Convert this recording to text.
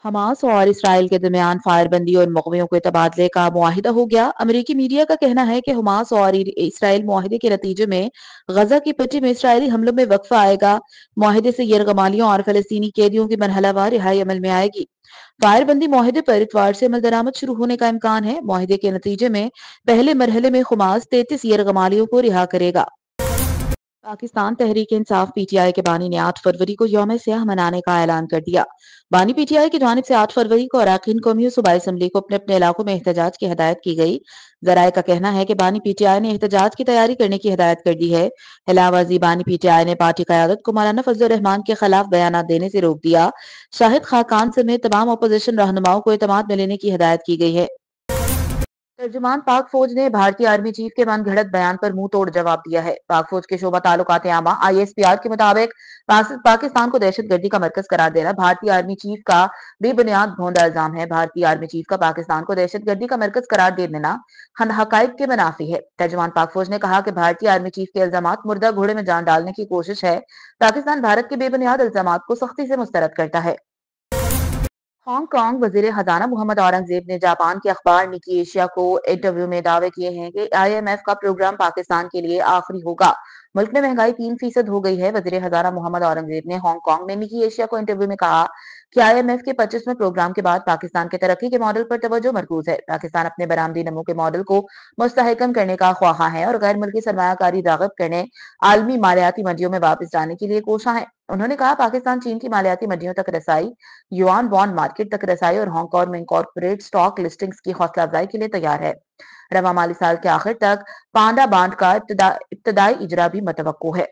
Hamas اور اسرائیل کے درمیان فائر بندی اور مقویوں کے تبادلے کا معاہدہ ہو گیا۔ امریکی میڈیا کا کہنا ہے کہ حماس اور اسرائیل معاہدے کے نتیجے میں غزہ کی پٹی میں اسرائیلی حملوں میں وقفہ آئے گا۔ معاہدے سے یرغمالیوں اور فلسطینی قیدیوں کی مرحلہ وار رہائی عمل میں آئے گی۔ فائر بندی معاہدے پر اتوار سے عمل درآمد شروع ہونے کا امکان ہے۔ معاہدے کے نتیجے میں پہلے مرحلے میں حماس 33 یرغمالیوں کو رہا کرے گا۔ Pakistan Tehreek Insaf P T I کے بانی نے 8 فروری کو یوم سیاہ منانے کا اعلان کر دیا۔ بانی پی ٹی آئی کی جانب سے 8 فروری کو اراکین قومی صوبائی اسمبلی کو اپنے اپنے علاقوں میں احتجاج کی ہدایت کی گئی۔ ذرائع کا کہنا ہے کہ بانی پی ٹی آئی نے احتجاج کی تیاری کرنے کی ہدایت کر دی ہے۔ علاوہ ازیں بانی پی ٹی آئی نے پارٹی قیادت کو مولانا فضل الرحمان کے خلاف بیانات دینے سے روک دیا۔ شاہد خاقان سمیت تمام اپوزیشن رہنماؤں کو اعتماد میں لینے کی ہدایت کی گئی ہے۔ ترجمان پاک فوج نے بھارتی آرمی چیف کے من گھڑت بیان پر منہ توڑ جواب دیا ہے۔ پاک فوج کے شعبہ تعلقات عامہ ISPR کے مطابق پاکستان کو دہشت گردی کا مرکز قرار دینا بھارتی آرمی چیف کا بے بنیاد بھونڈا الزام ہے۔ بھارتی آرمی چیف کا پاکستان کو دہشت گردی کا مرکز قرار دے دینا حقائق کے منافی ہے۔ ترجمان پاک فوج نے کہا کہ بھارتی آرمی چیف کے الزامات مردہ گھوڑے میں جان ڈالنے کی کوشش ہے۔ پاکستان بھارت کے بے بنیاد الزامات کو سختی سے مسترد کرتا ہے۔ ہانگ کانگ وزیر خزانہ محمد اورنگزیب نے جاپان کے اخبار نکی ایشیا کو انٹرویو میں دعوے کیے ہیں کہ IMF کا پروگرام پاکستان کے لیے آخری ہوگا۔ ملک میں مہنگائی 3% ہو گئی ہے۔ وزیر خزانہ محمد اورنگزیب نے ہانگ کانگ میں نکی ایشیا کو انٹرویو میں کہا کہ IMF کے 25ویں پروگرام کے بعد پاکستان کے ترقی کے ماڈل پر توجہ مرکوز ہے۔ پاکستان اپنے برآمدی نمو کے ماڈل کو مستحکم کرنے کا خواہاں ہے اور غیر ملکی سرمایہ کاری راغب کرنے عالمی مالیاتی منڈیوں میں واپس جانے کے لیے کوشاں ہے۔ انہوں نے کہا پاکستان چین کی مالیاتی منڈیوں تک رسائی، یوان بانڈ مارکیٹ تک رسائی اور ہانگ کانگ میں انکارپوریٹ سٹاک لسٹنگز کی حوصلہ افزائی کے لیے تیار ہے۔ رواں مالی سال کے آخر تک پانڈا بانڈ کا ابتدائی اجرا بھی متوقع ہے۔